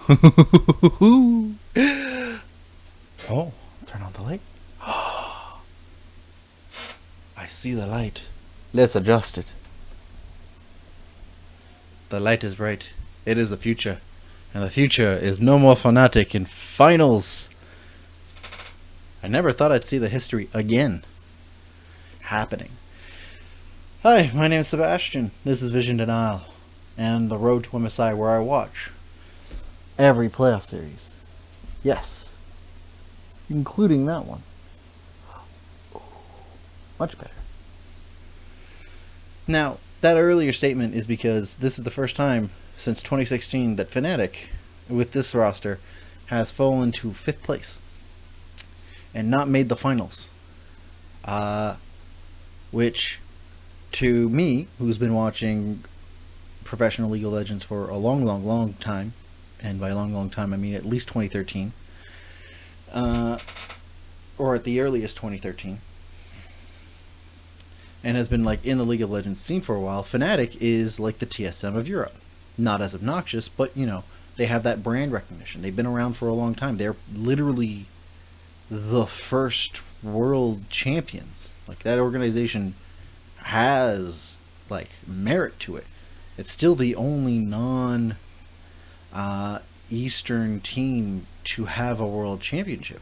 Oh, turn on the light. I see the light. Let's adjust it. The light is bright. It is the future. And the future is no more Fnatic in finals. I never thought I'd see the history again happening. Hi, my name is Sebastian. This is Vision Denial and the Road to MSI, where I watch every playoff series. Yes. Including that one. Much better. Now, that earlier statement is because this is the first time since 2016 that Fnatic, with this roster, has fallen to 5th place and not made the finals. Which, to me, who's been watching professional League of Legends for a long time, and by long time I mean at least 2013, or at the earliest 2013, and has been like in the League of Legends scene for a while, Fnatic is like the TSM of Europe. Not as obnoxious, but you know, they have that brand recognition. They've been around for a long time. They're literally the first world champions. Like, that organization has like merit to it. It's still the only non Eastern team to have a world championship.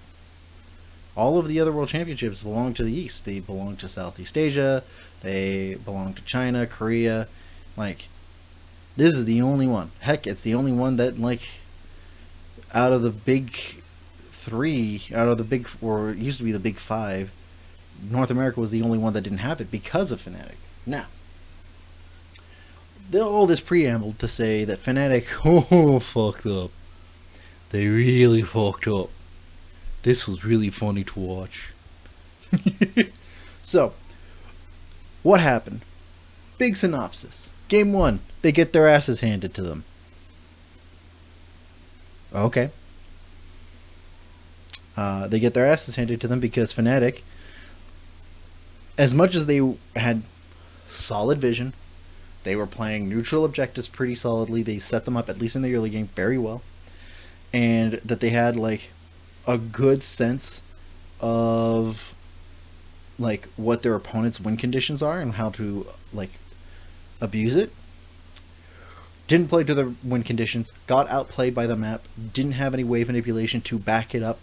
All of the other world championships belong to the East. They belong to Southeast Asia. They belong to China, Korea. Like, this is the only one. Heck, it's the only one that, like, out of the big three, or it used to be the big five, North America was the only one that didn't have it because of Fnatic. Now, all this preamble to say that Fnatic, fucked up. They really fucked up. This was really funny to watch. So, what happened? Big synopsis. Game 1, they get their asses handed to them. Okay. They get their asses handed to them because Fnatic, as much as they had solid vision, they were playing neutral objectives pretty solidly. They set them up, at least in the early game, very well. And that they had, like, a good sense of, like, what their opponent's win conditions are and how to, like, abuse it. Didn't play to their win conditions, got outplayed by the map, didn't have any wave manipulation to back it up.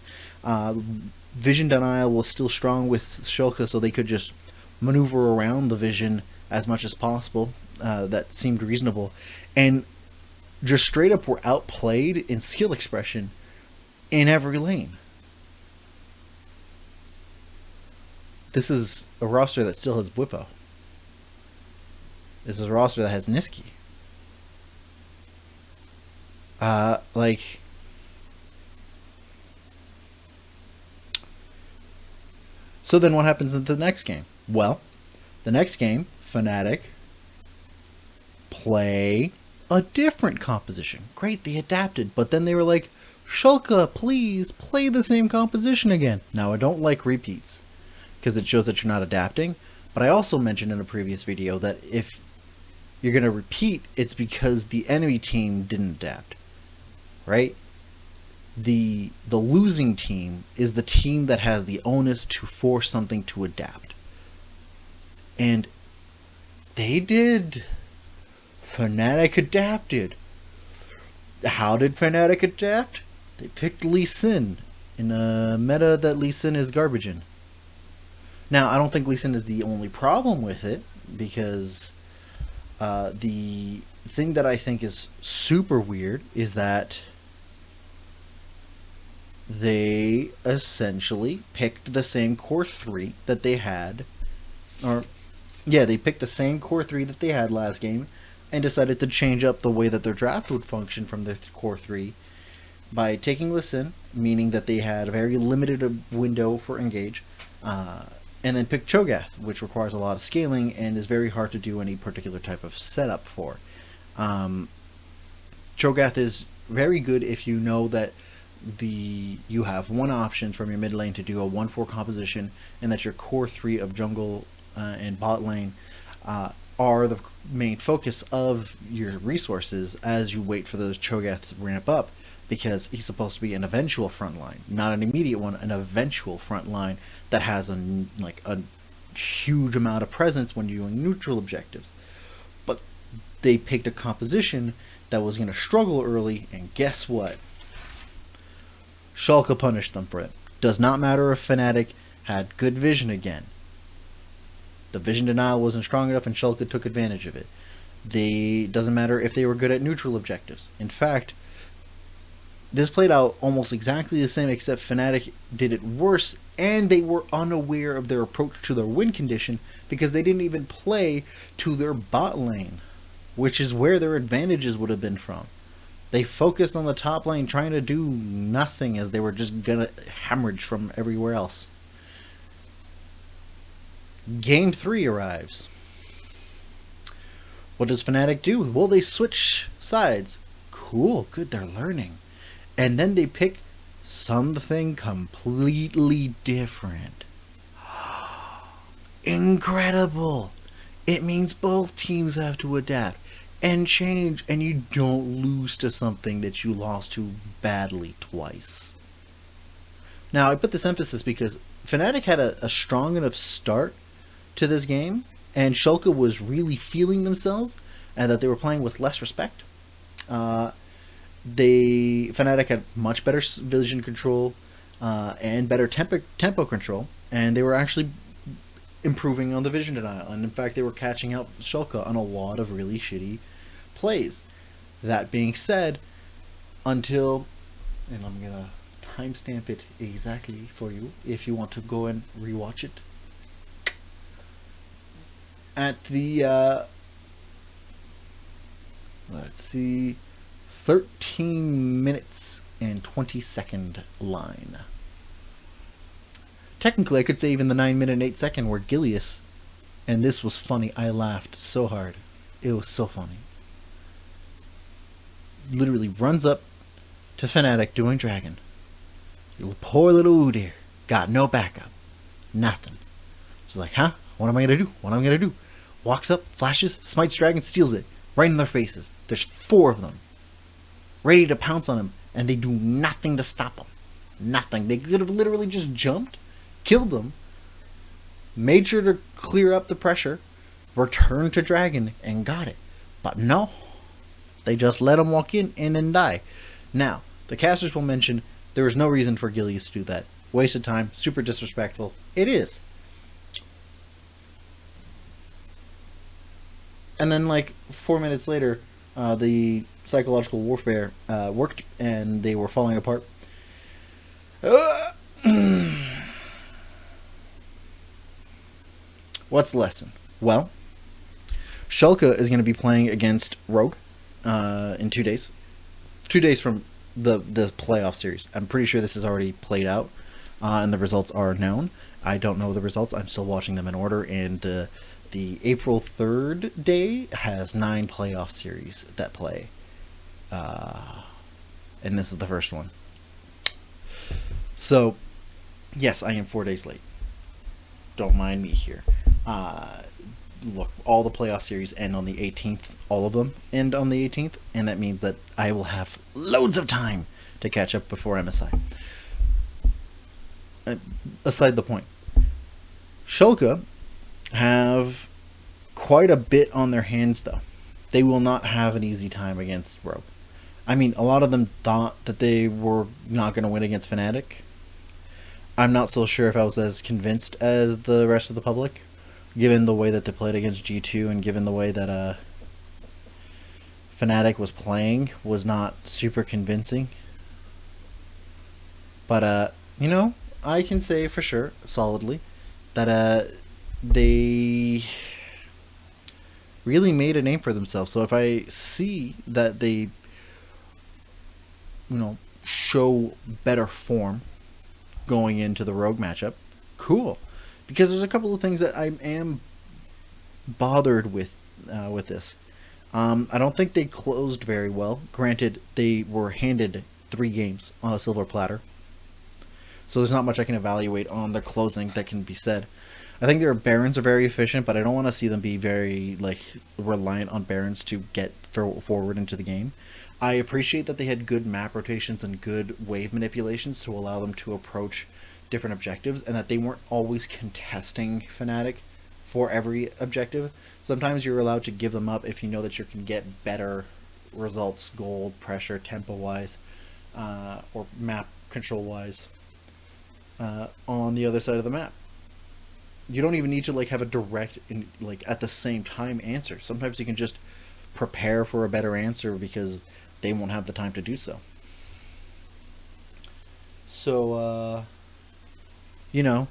Vision denial was still strong with Schalke, so they could just maneuver around the vision as much as possible. That seemed reasonable. And just straight up were outplayed in skill expression in every lane. This is a roster that still has Bwipo. This is a roster that has Niski. Like, so then what happens in the next game? Well, the next game, Fnatic play a different composition. Great, they adapted, but then they were like, Schalke, please play the same composition again. Now, I don't like repeats because it shows that you're not adapting, but I also mentioned in a previous video that if you're going to repeat, it's because the enemy team didn't adapt, right? The losing team is the team that has the onus to force something to adapt. And they did. Fnatic adapted. How did Fnatic adapt? They picked Lee Sin in a meta that Lee Sin is garbage in. Now, I don't think Lee Sin is the only problem with it, because the thing that I think is super weird is that they essentially picked the same core 3 that they had, they picked the same core 3 that they had last game and decided to change up the way that their draft would function from their core 3 by taking Lee Sin, meaning that they had a very limited window for engage, and then pick Cho'Gath, which requires a lot of scaling and is very hard to do any particular type of setup for. Cho'Gath is very good if you know that you have one option from your mid lane to do a 1-4 composition, and that your core 3 of jungle and bot lane are the main focus of your resources as you wait for those Cho'Gath to ramp up. because he's supposed to be an eventual front line, not an immediate one, an eventual front line that has a huge amount of presence when you're doing neutral objectives. But they picked a composition that was going to struggle early, and guess what? Schalke punished them for it. Does not matter if Fnatic had good vision again. The vision denial wasn't strong enough, and Schalke took advantage of it. Doesn't matter if they were good at neutral objectives. In fact, this played out almost exactly the same, except Fnatic did it worse, and they were unaware of their approach to their win condition because they didn't even play to their bot lane, which is where their advantages would have been from. They focused on the top lane trying to do nothing as they were just gonna hemorrhage from everywhere else. Game 3 arrives. What does Fnatic do? Well, they switch sides. Cool, good, they're learning. And then they pick something completely different. Incredible! It means both teams have to adapt and change, and you don't lose to something that you lost to badly twice. Now, I put this emphasis because Fnatic had a strong enough start to this game, and Schalke was really feeling themselves, and that they were playing with less respect. Fnatic had much better vision control and better tempo control, and they were actually improving on the vision denial. And in fact, they were catching out Schalke on a lot of really shitty plays. That being said, until, and I'm gonna timestamp it exactly for you if you want to go and rewatch it. At the let's see, 13 minutes and 20-second line. Technically, I could say even the 9-minute and 8-second where Gilius, and this was funny, I laughed so hard. It was so funny. Literally runs up to Fnatic doing Dragon. Poor little Udyr got no backup. Nothing. She's like, huh? What am I going to do? What am I going to do? Walks up, flashes, smites Dragon, steals it. Right in their faces. There's 4 of them. Ready to pounce on him, and they do nothing to stop him. Nothing. They could have literally just jumped, killed them, made sure to clear up the pressure, returned to Dragon, and got it. But no. They just let him walk in and then die. Now, the casters will mention there was no reason for Gilius to do that. Waste of time, super disrespectful. It is. And then, like, 4 minutes later, the psychological warfare worked, and they were falling apart. What's the lesson? Well, Schalke is going to be playing against Rogue in 2 days. 2 days from the playoff series. I'm pretty sure this is already played out, and the results are known. I don't know the results. I'm still watching them in order, and the April 3rd day has 9 playoff series that play. And this is the first one. So, yes, I am 4 days late. Don't mind me here. Look, all the playoff series end on the 18th. All of them end on the 18th. And that means that I will have loads of time to catch up before MSI. Aside the point. Schalke have quite a bit on their hands, though. They will not have an easy time against Rogue. I mean, a lot of them thought that they were not going to win against Fnatic. I'm not so sure if I was as convinced as the rest of the public, given the way that they played against G2 and given the way that Fnatic was playing was not super convincing. But, you know, I can say for sure, solidly, that they really made a name for themselves. So if I see that they, you know, show better form going into the Rogue matchup, cool. Because there's a couple of things that I am bothered with this. I don't think they closed very well. Granted, they were handed 3 games on a silver platter. So there's not much I can evaluate on their closing that can be said. I think their Barons are very efficient, but I don't want to see them be very like reliant on Barons to get forward into the game. I appreciate that they had good map rotations and good wave manipulations to allow them to approach different objectives, and that they weren't always contesting Fnatic for every objective. Sometimes you're allowed to give them up if you know that you can get better results, gold, pressure, tempo-wise, or map control-wise, on the other side of the map. You don't even need to like have a direct, like at the same time answer. Sometimes you can just prepare for a better answer because they won't have the time to do so. So, you know,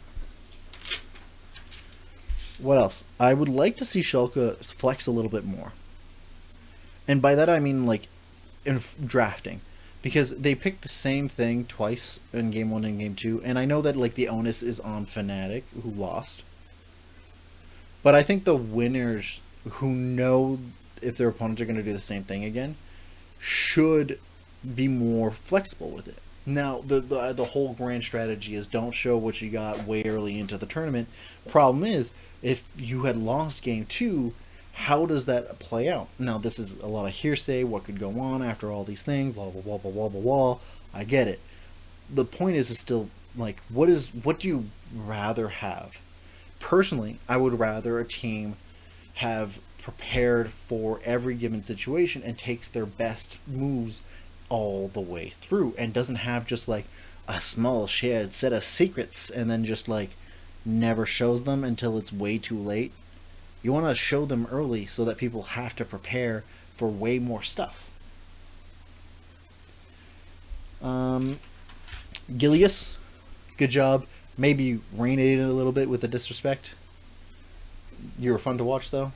what else? I would like to see Schalke flex a little bit more. And by that I mean like in drafting. Because they picked the same thing twice in Game 1 and Game 2. And I know that like the onus is on Fnatic, who lost. But I think the winners who know if their opponents are going to do the same thing again should be more flexible with it. Now, the whole grand strategy is don't show what you got way early into the tournament. Problem is, if you had lost Game 2, how does that play out? Now, this is a lot of hearsay, what could go on after all these things, blah, blah, blah, blah, blah, blah, blah. I get it. The point is still, like, what do you rather have? Personally, I would rather a team have prepared for every given situation and takes their best moves all the way through and doesn't have just like a small shared set of secrets and then just like never shows them until it's way too late. You want to show them early so that people have to prepare for way more stuff. Gilius, good job. Maybe rein it in a little bit with the disrespect. You were fun to watch though.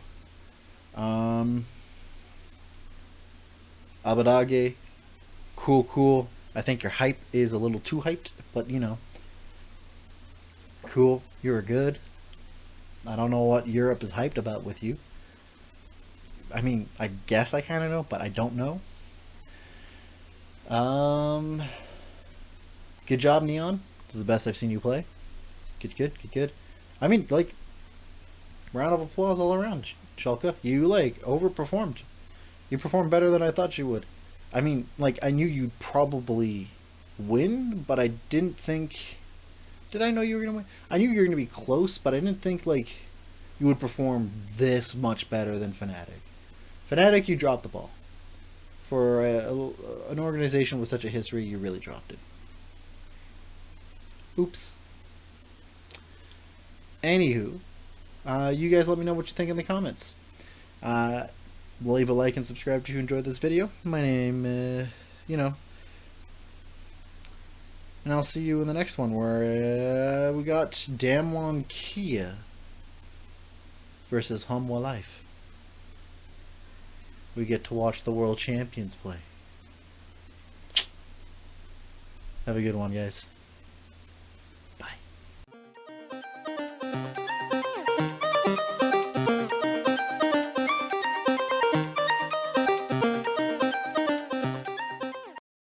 Abadage, cool. I think your hype is a little too hyped, but you know, cool. You were good. I don't know what Europe is hyped about with you. I mean, I guess I kind of know, but I don't know. Good job, Neon. This is the best I've seen you play. Good. I mean, like, round of applause all around, Schalke. You, like, overperformed. You performed better than I thought you would. I mean, like, I knew you'd probably win, but I didn't think... Did I know you were going to win? I knew you were going to be close, but I didn't think, like, you would perform this much better than Fnatic. Fnatic, you dropped the ball. For an organization with such a history, you really dropped it. Oops. Anywho, you guys let me know what you think in the comments. Leave a like and subscribe if you enjoyed this video. My name, you know. And I'll see you in the next one where we got Damwon Kia versus Humwa Life. We get to watch the world champions play. Have a good one, guys.